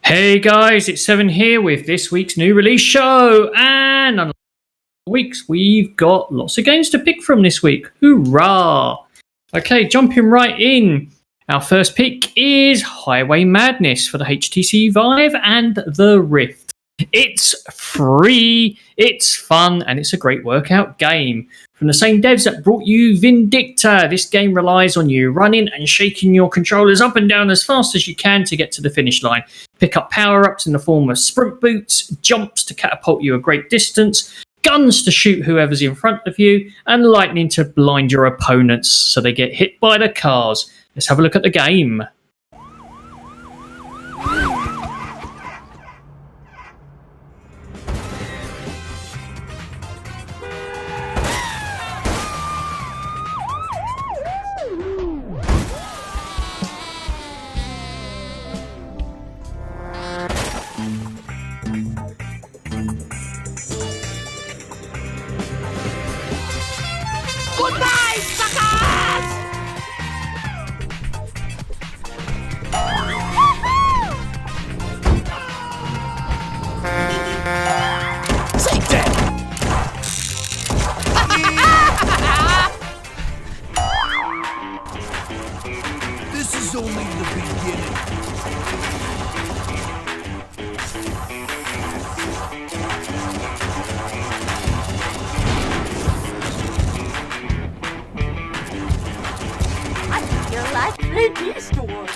Hey guys, it's Seven here with this week's new release show, and unlike weeks, we've got lots of games to pick from this week. Hoorah! Okay, jumping right in. Our first pick is HighwayMadness for the HTC Vive and the Rift. It's free, it's fun, and it's a great workout game. From the same devs that brought you Vindicta, this game relies on you running and shaking your controllers up and down as fast as you can to get to the finish line. Pick up power-ups in the form of sprint boots, jumps to catapult you a great distance, guns to shoot whoever's in front of you, and lightning to blind your opponents so they get hit by the cars. Let's have a look at the game. Goodbye, suckers! Take that! This is only the beginning. You like this door?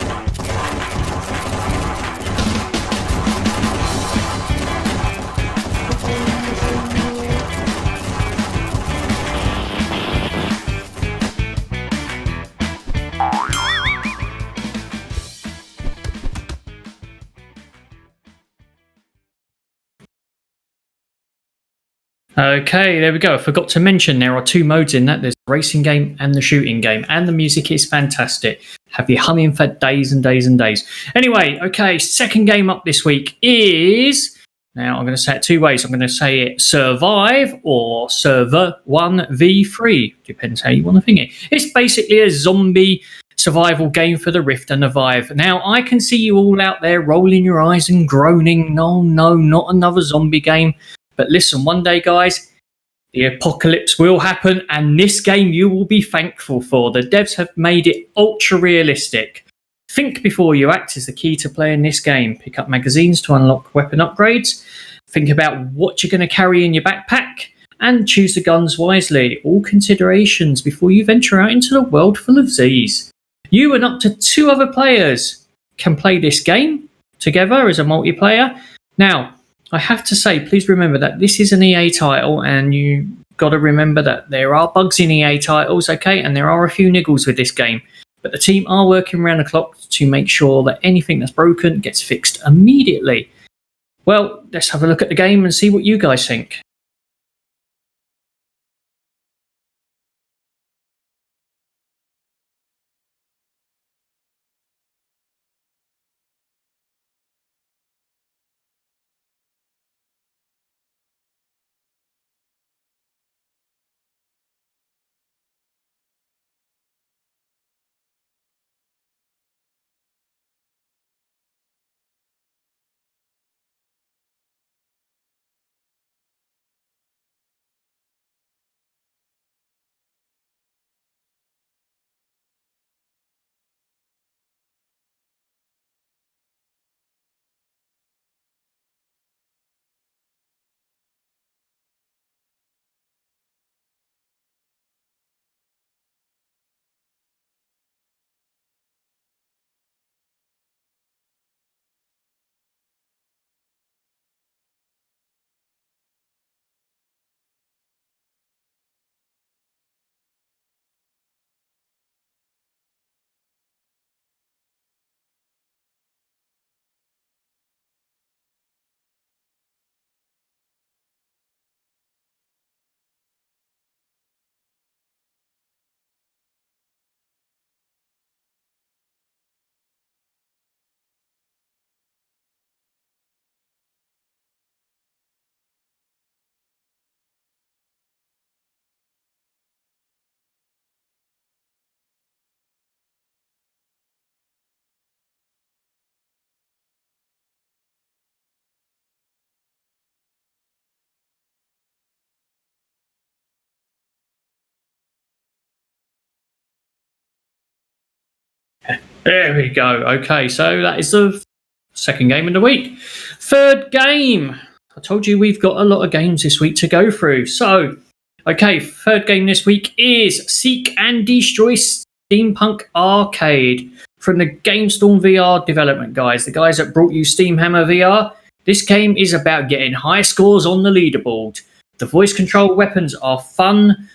Okay, there we go. I forgot to mention there are two modes in that. There's the racing game and the shooting game, and the music is fantastic. Have you humming for days and days and days. Anyway, okay, second game up this week is... Now, I'm going to say it two ways. I'm going to say it Survive or Surv1v3. Depends how you want to think it. It's basically a zombie survival game for the Rift and the Vive. Now, I can see you all out there rolling your eyes and groaning. No, not another zombie game. But listen, one day, guys, the apocalypse will happen, and this game you will be thankful for. The devs have made it ultra realistic. Think before you act is the key to playing this game. Pick up magazines to unlock weapon upgrades. Think about what you're going to carry in your backpack, and choose the guns wisely. All considerations before you venture out into the world full of Z's. You and up to 2 other players can play this game together as a multiplayer. Now, I have to say, please remember that this is an EA title, and you got to remember that there are bugs in EA titles, okay, and there are a few niggles with this game. But the team are working around the clock to make sure that anything that's broken gets fixed immediately. Well, let's have a look at the game and see what you guys think. There we go. Okay, so that is the second game of the week. Third game. I told you we've got a lot of games this week to go through. So, okay, third game this week is Seek and Destroy Steampunk Arcade from the GameStorm VR development guys, the guys that brought you Steamhammer VR. This game is about getting high scores on the leaderboard. The voice control weapons are fun.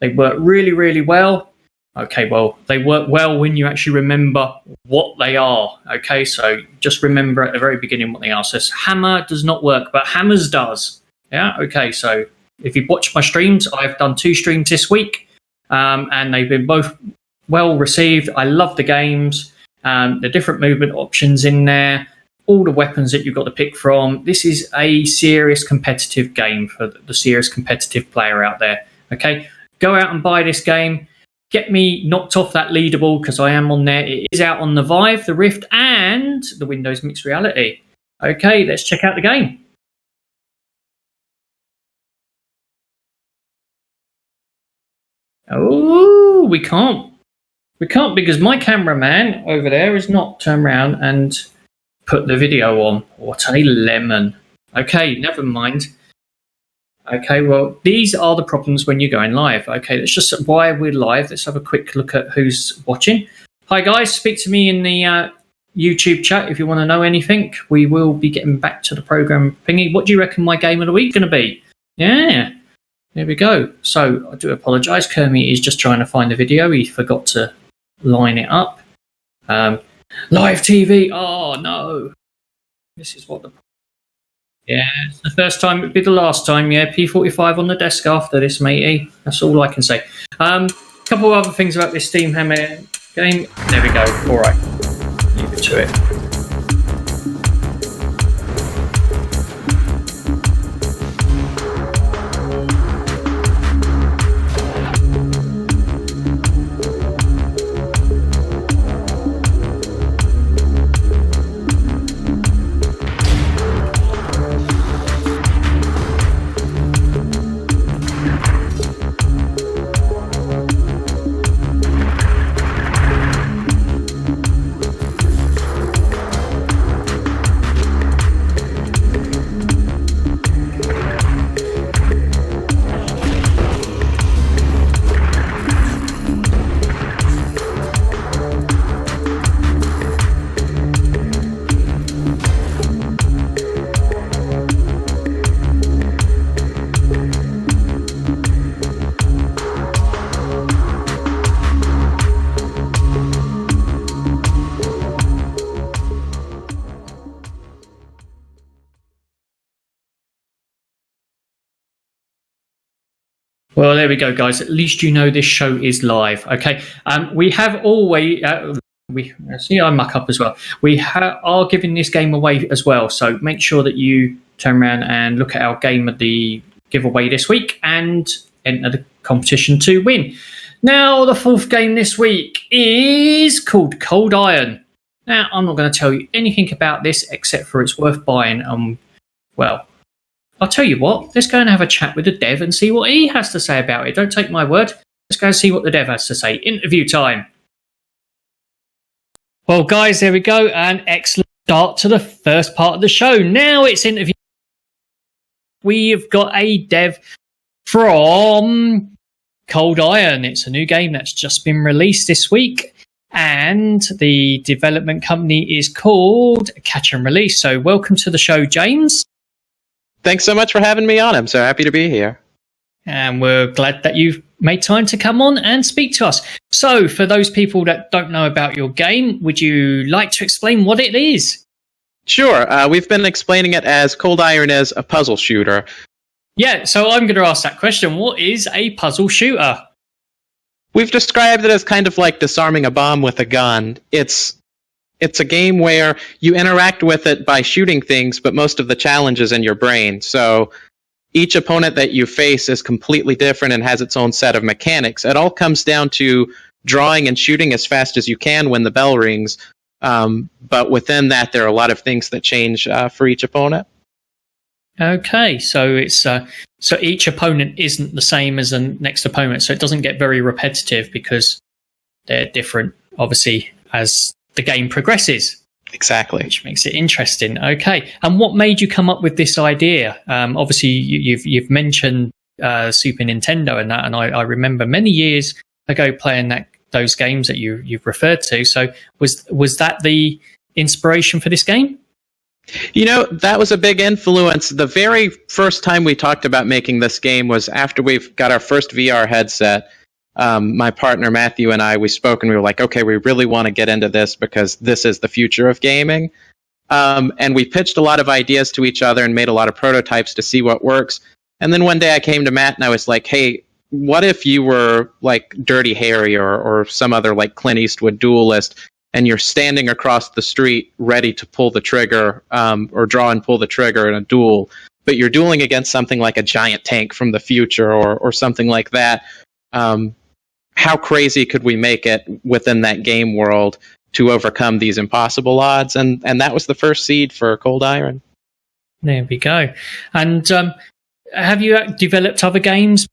They work really, really well. Okay, well, they work well when you actually remember what they are. Okay, so just remember at the very beginning what they are. So hammer does not work, but hammers does. Yeah, okay, so if you've watched my streams, I've done 2 streams this week, and they've been both well received. I love the games, the different movement options in there, all the weapons that you've got to pick from. This is a serious competitive game for the serious competitive player out there. Okay, go out and buy this game. Get me knocked off that leaderboard because I am on there. It is out on the Vive, the Rift, and the Windows Mixed Reality. Okay, let's check out the game. Oh, we can't. We can't because my cameraman over there is not turned around and put the video on. What a lemon. Okay, never mind. Okay, well, these are the problems when you're going live. Okay, that's just why we're live. Let's have a quick look at who's watching. Hi, guys. Speak to me in the YouTube chat if you want to know anything. We will be getting back to the program thingy. What do you reckon my game of the week is going to be? Yeah, there we go. So I do apologise. Kermit is just trying to find the video. He forgot to line it up. Live TV. Oh, no. This is what the... Yeah, it's the first time, it'd be the last time. Yeah, P45 on the desk after this, matey. That's all I can say. Couple of other things about this Steamhammer game. There we go. All right, leave it to it. Well, there we go, guys. At least you know this show is live. Okay. We have always... we see I muck up as well. We are giving this game away as well. So make sure that you turn around and look at our game of the giveaway this week and enter the competition to win. Now, the fourth game this week is called ColdIron. Now, I'm not going to tell you anything about this except for it's worth buying. Well, I'll tell you what, let's go and have a chat with the dev and see what he has to say about it. Don't take my word. Let's go and see what the dev has to say. Interview time. Well, guys, there we go. An excellent start to the first part of the show. Now it's interview. We've got a dev from ColdIron. It's a new game that's just been released this week. And the development company is called Catch and Release. So welcome to the show, James. Thanks so much for having me on. I'm so happy to be here. And we're glad that you've made time to come on and speak to us. So, for those people that don't know about your game, would you like to explain what it is? Sure. We've been explaining it as ColdIron as a puzzle shooter. Yeah, so I'm going to ask that question. What is a puzzle shooter? We've described it as kind of like disarming a bomb with a gun. It's a game where you interact with it by shooting things, but most of the challenge is in your brain. So each opponent that you face is completely different and has its own set of mechanics. It all comes down to drawing and shooting as fast as you can when the bell rings. But within that, there are a lot of things that change for each opponent. Okay, so it's so each opponent isn't the same as the next opponent, so it doesn't get very repetitive because they're different, obviously, as the game progresses. Exactly. Which makes it interesting. Okay. And what made you come up with this idea? Obviously, you've mentioned Super Nintendo and that, and I remember many years ago playing those games that you've referred to. So was that the inspiration for this game? You know, that was a big influence. The very first time we talked about making this game was after we've got our first VR headset. My partner Matthew and we spoke and we were like, okay, we really want to get into this because this is the future of gaming. And we pitched a lot of ideas to each other and made a lot of prototypes to see what works. And then one day I came to Matt and I was like, hey, what if you were like Dirty Harry or some other like Clint Eastwood duelist, and you're standing across the street ready to pull the trigger or draw and pull the trigger in a duel, but you're dueling against something like a giant tank from the future or something like that. How crazy could we make it within that game world to overcome these impossible odds? And that was the first seed for ColdIron. There we go. And have you developed other games?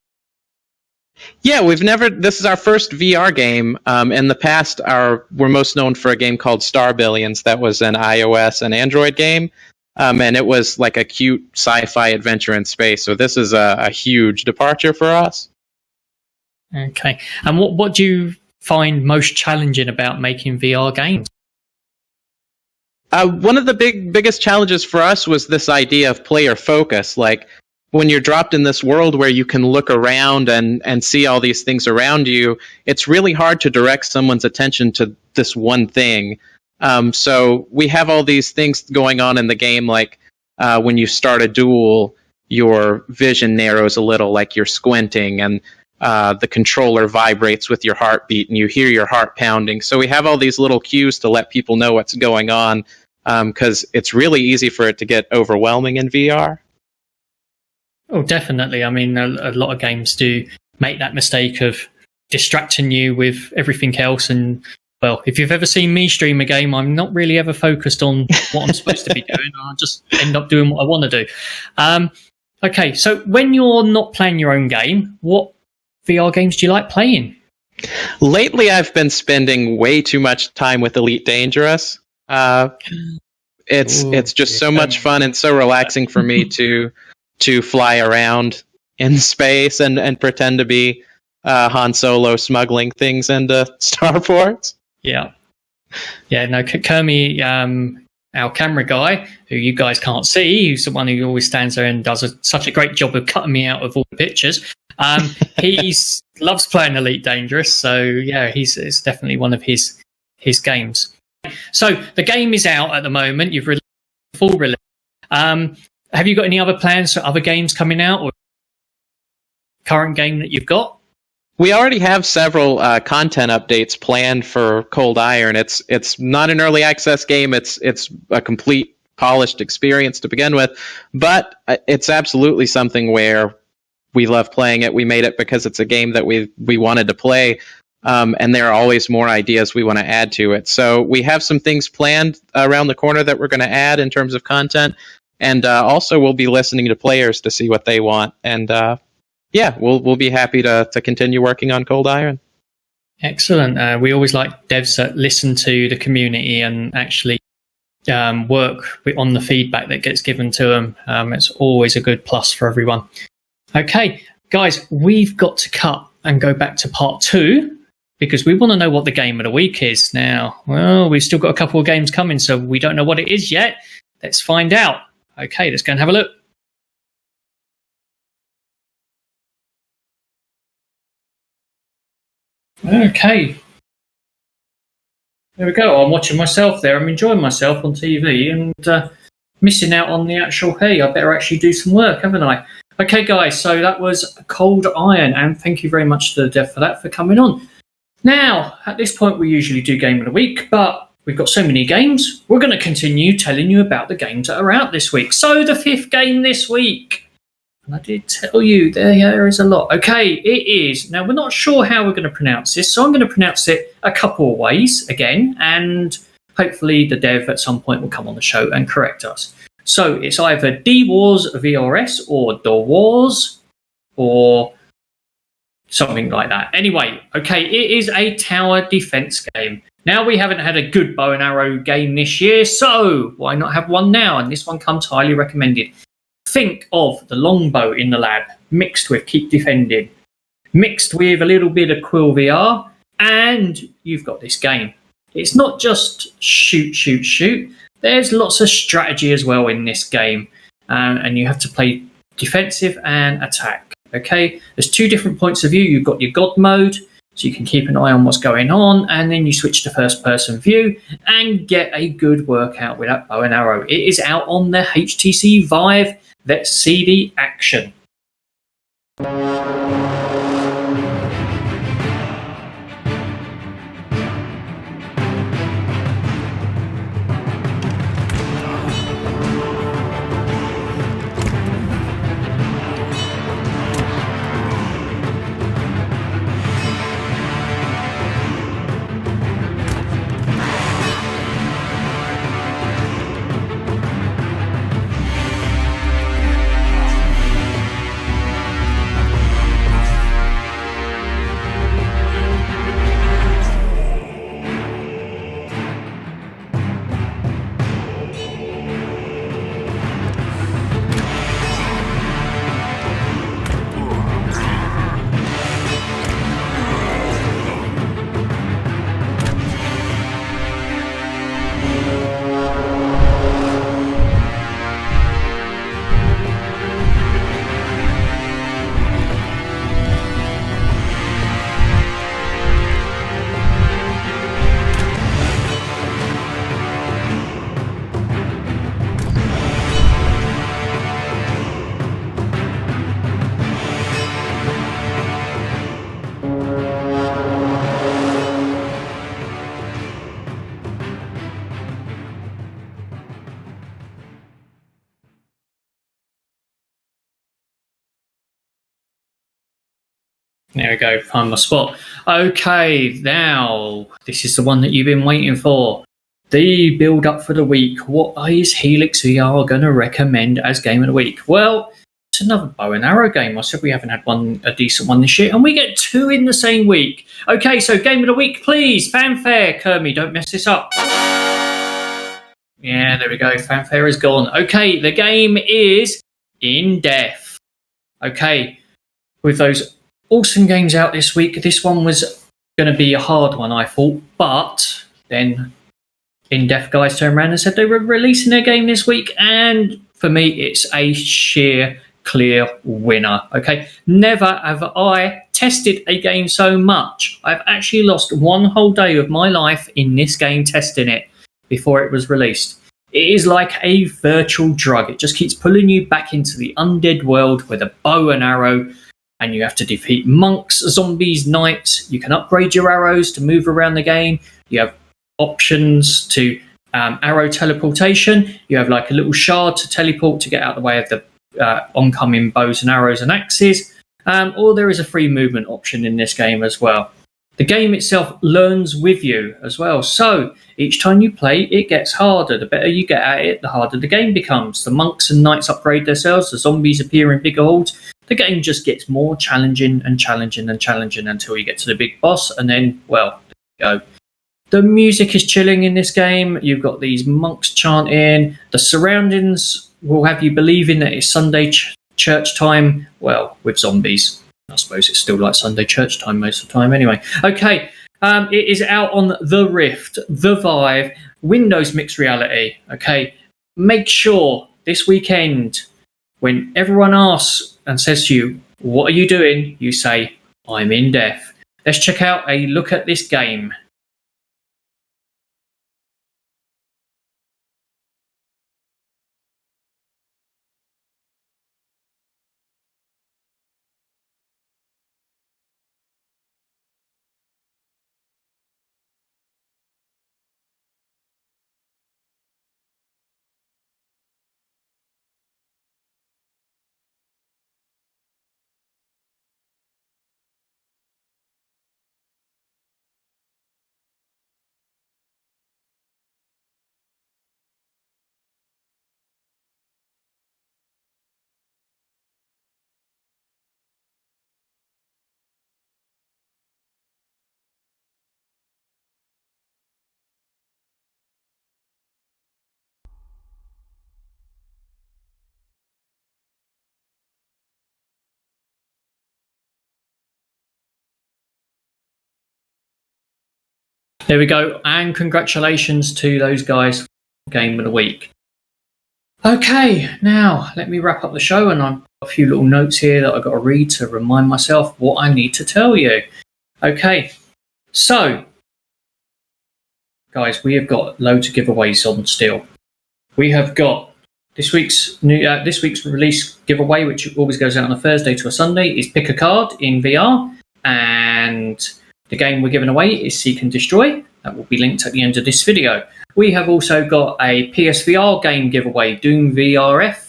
Yeah, this is our first VR game. In the past, we're most known for a game called Star Billions. That was an iOS and Android game. And it was like a cute sci-fi adventure in space. So this is a huge departure for us. Okay. And what do you find most challenging about making VR games? One of the biggest challenges for us was this idea of player focus. Like, when you're dropped in this world where you can look around and see all these things around you, it's really hard to direct someone's attention to this one thing. So we have all these things going on in the game, like when you start a duel, your vision narrows a little, like you're squinting, and the controller vibrates with your heartbeat and you hear your heart pounding. So we have all these little cues to let people know what's going on, because it's really easy for it to get overwhelming in VR. Oh, definitely. I mean, a lot of games do make that mistake of distracting you with everything else. And, well, if you've ever seen me stream a game, I'm not really ever focused on what I'm supposed to be doing. I just end up doing what I want to do. Okay, so when you're not playing your own game, what VR games do you like playing? Lately, I've been spending way too much time with Elite Dangerous. It's just so much fun and so relaxing for me to fly around in space and pretend to be Han Solo smuggling things into starports. Yeah. Yeah, no, Kermie, our camera guy, who you guys can't see, who's the one who always stands there and does such a great job of cutting me out of all the pictures. He loves playing Elite Dangerous, so yeah, it's definitely one of his games. So the game is out at the moment. You've released full release. Have you got any other plans for other games coming out, or current game that you've got? We already have several content updates planned for ColdIron. It's not an early access game. It's a complete polished experience to begin with, but it's absolutely something where we love playing it. We made it because it's a game that we wanted to play, and there are always more ideas we want to add to it. So we have some things planned around the corner that we're going to add in terms of content. And also, we'll be listening to players to see what they want. And yeah, we'll be happy to continue working on ColdIron. Excellent. We always like devs that listen to the community and actually work on the feedback that gets given to them. It's always a good plus for everyone. Okay, guys, we've got to cut and go back to part 2 because we want to know what the game of the week is now. Well, we've still got a couple of games coming, so we don't know what it is yet. Let's find out. Okay, let's go and have a look. Okay. There we go. I'm watching myself there. I'm enjoying myself on TV and missing out on the actual, hey, I better actually do some work, haven't I? Okay, guys, so that was ColdIron, and thank you very much to the dev for that, for coming on. Now, at this point, we usually do Game of the Week, but we've got so many games, we're going to continue telling you about the games that are out this week. So the 5th game this week, and I did tell you there is a lot. Okay, it is. Now, we're not sure how we're going to pronounce this, so I'm going to pronounce it a couple of ways again, and hopefully the dev at some point will come on the show and correct us. So it's either Dwarvrs VRS or Dwarvrs or something like that. Anyway, okay, it is a tower defense game. Now, we haven't had a good bow and arrow game this year, so why not have one now? And this one comes highly recommended. Think of the longbow in the lab, mixed with Keep Defending, mixed with a little bit of Quill VR, and you've got this game. It's not just shoot, shoot, shoot. There's lots of strategy as well in this game, and you have to play defensive and attack. Okay, there's two different points of view. You've got your God mode, so you can keep an eye on what's going on, and then you switch to first person view and get a good workout with that bow and arrow. It is out on the HTC Vive. Let's see the action. There we go, find my spot. Okay, now, this is the one that you've been waiting for. The build up for the week. What is Helixxvr going to recommend as game of the week? Well, it's another bow and arrow game. I said we haven't had a decent one this year, and we get two in the same week. Okay, so game of the week, please. Fanfare. Kermie, don't mess this up. Yeah, there we go. Fanfare is gone. Okay, the game is InDeath. Okay, with those awesome games out this week, this one was going to be a hard one, I thought, but then InDeath guys turned around and said they were releasing their game this week, and for me, it's a sheer clear winner. Okay, never have I tested a game so much. I've actually lost one whole day of my life in this game testing it before it was released. It is like a virtual drug. It just keeps pulling you back into the undead world with a bow and arrow, and you have to defeat monks, zombies, knights. You can upgrade your arrows to move around the game. You have options to arrow teleportation. You have like a little shard to teleport to get out of the way of the oncoming bows and arrows and axes. Or there is a free movement option in this game as well. The game itself learns with you as well. So each time you play, it gets harder. The better you get at it, the harder the game becomes. The monks and knights upgrade themselves. The zombies appear in bigger hordes. The game just gets more challenging and challenging and challenging until you get to the big boss. And then, well, there you go. The music is chilling in this game. You've got these monks chanting. The surroundings will have you believing that it's Sunday church time. Well, with zombies. I suppose it's still like Sunday church time most of the time anyway. Okay, it is out on the Rift, the Vive, Windows Mixed Reality. Okay, make sure this weekend, when everyone asks and says to you, what are you doing? You say, I'm InDeath. Let's check out a look at this game. There we go. And congratulations to those guys for Game of the Week. Okay, now let me wrap up the show, and I've got a few little notes here that I've got to read to remind myself what I need to tell you. Okay, so guys, we have got loads of giveaways on still. We have got this week's release giveaway, which always goes out on a Thursday to a Sunday, is pick a card in VR, and the game we're giving away is Seek and Destroy. That will be linked at the end of this video. We have also got a PSVR game giveaway, Doom VRF.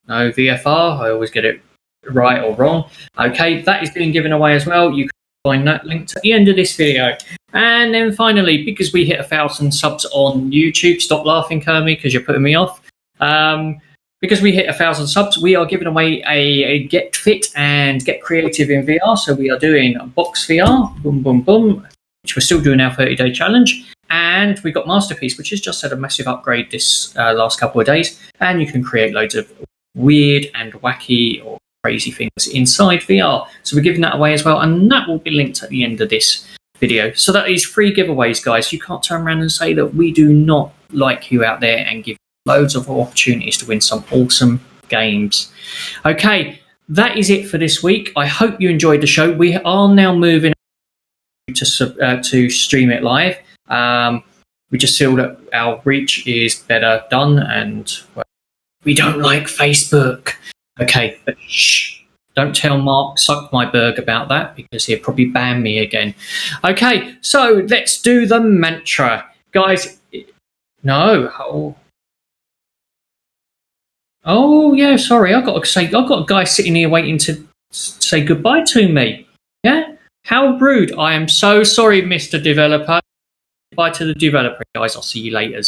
No, VFR, I always get it right or wrong. Okay, that is being given away as well. You can find that linked at the end of this video. And then finally, because we hit 1,000 subs on YouTube, stop laughing, Kermie, because you're putting me off. Because we hit 1,000 subs, we are giving away a Get Fit and Get Creative in VR. So we are doing Box VR, boom, boom, boom, which we're still doing our 30-day challenge. And we got Masterpiece, which has just had a massive upgrade this last couple of days. And you can create loads of weird and wacky or crazy things inside VR. So we're giving that away as well. And that will be linked at the end of this video. So that is 3 giveaways, guys. You can't turn around and say that we do not like you out there and give loads of opportunities to win some awesome games. Okay, that is it for this week. I hope you enjoyed the show. We are now moving to stream it live. We just feel that our reach is better done, and well, we don't like Facebook. Okay, but shh, don't tell Mark Zuckerberg about that, because he'll probably ban me again. Okay, so let's do the mantra, guys. No. Oh yeah, sorry. I've got a guy sitting here waiting to say goodbye to me. Yeah. How rude. I am so sorry, Mr. Developer. Bye to the developer, guys. I'll see you later.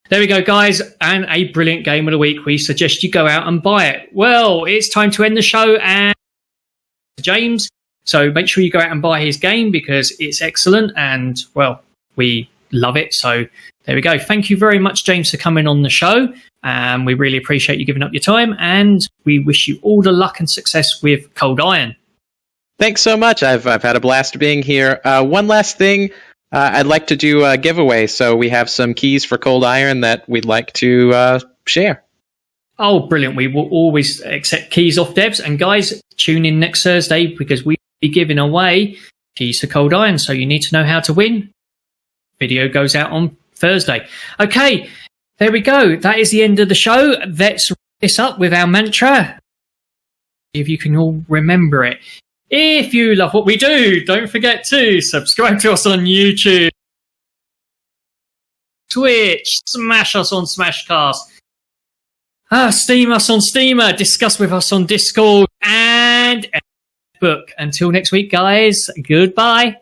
There we go, guys. And a brilliant game of the week. We suggest you go out and buy it. Well, it's time to end the show, and James. So make sure you go out and buy his game, because it's excellent, and well, we love it. So there we go. Thank you very much, James, for coming on the show. We really appreciate you giving up your time, and we wish you all the luck and success with ColdIron. Thanks so much. I've had a blast being here. One last thing, I'd like to do a giveaway. So we have some keys for ColdIron that we'd like to share. Oh, brilliant. We will always accept keys off devs. And guys, tune in next Thursday, because we'll be giving away keys for ColdIron. So you need to know how to win. Video goes out on Thursday. Okay, there we go. That is the end of the show. Let's wrap this up with our mantra, if you can all remember it. If you love what we do, don't forget to subscribe to us on YouTube, Twitch, smash us on Smashcast, steam us on Steamer, discuss with us on Discord, and Facebook. Until next week, guys, goodbye.